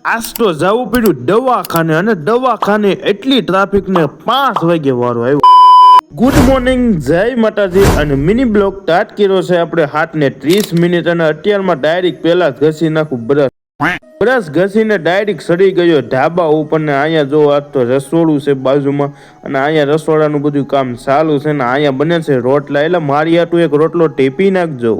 આજ તો જવું પડ્યું દવાખાને અને દવાખાને એટલી ટ્રાફિક ને 5 વાગે વારો આવ્યો। ગુડ મોર્નિંગ, જય માતાજી અને મિની બ્લોગ સ્ટાર્ટ કર્યો છે આપણે 7:30 મિનિટ અને અત્યારમાં ડાયરેક્ટ પહેલા ઘસી નાખું બ્રશ ઘસીને ડાયરેક્ટ સડી ગયો ઢાબા ઉપર ને અહીંયા જો આજ તો રસોડું છે બાજુમાં અને અહીંયા રસોડાનું બધું કામ ચાલુ છે ને અહીંયા બને છે રોટલા એટલે મારી હાટું એક રોટલો ટેપી નાખજો।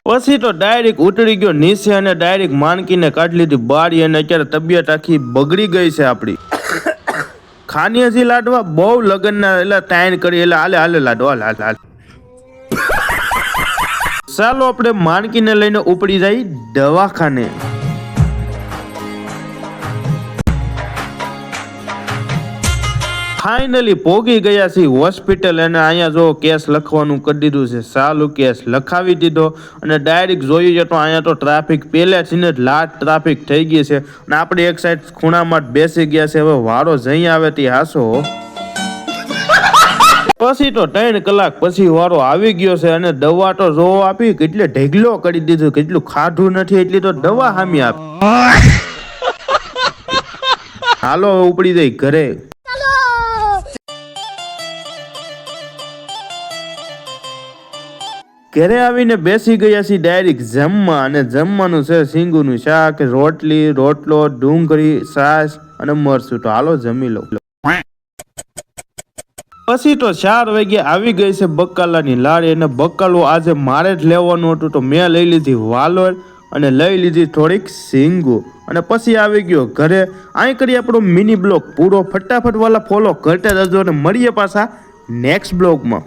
પછી તો ડાયરેક્ટ ઉતરી ગયો નીચે અને ડાયરેક્ટ માનકીને કાઢી લીધી બારી અને અત્યારે તબિયત આખી બગડી ગઈ છે આપણી। ખાનીયાજી લાડવા બહુ લગનના એટલે ટાઈન કરી એટલે હાલે લાડવા હાલ ચાલો આપણે માનકીને લઈને ઉપડી જઈ દવાખાને। ફાઇનલી પોગી ગયા છે હોસ્પિટલ અને અહીંયા જો કેસ લખવાનું કરી દીધું છે, ચાલુ કેસ લખાવી દીધો અને ડાયરેક્ટ જોયું છે તો અહીંયા તો ટ્રાફિક પહેલાથી જ લાટ ટ્રાફિક થઈ ગઈ છે અને આપણે એક સાઈડ ખૂણામાં બેસી ગયા છે। હવે વારો જઈ આવે તે હાસો પછી તો 3 કલાક પછી વારો આવી ગયો છે અને દવા તો જો આપી કેટલે ઢેગલો કરી દીધું, કેટલું ખાધું નથી એટલી તો દવા હામી આપી। હાલો ઉપડી જઈ ઘરે। ઘરે આવીને બેસી ગયા છીએ ડાયરેક્ટ જમવા અને જમવાનું છે સિંગુનું શાક, રોટલી, રોટલો, ડુંગળી, છાશ અને મરચું। તો હાલો જમી લો। પછી તો 4 વાગે આવી ગઈ છે બકાલાની લારી અને બકાલો આજે મારે જ લેવાનું હતું તો મેં લઈ લીધી વાલોર અને લઈ લીધી થોડીક સિંગુ અને પછી આવી ગયો ઘરે। અહીં કરી આપણો મિની બ્લોગ પૂરો, ફટાફટ વાલા ફોલો કરતા જજો અને મળીએ પાછા નેક્સ્ટ બ્લોગમાં।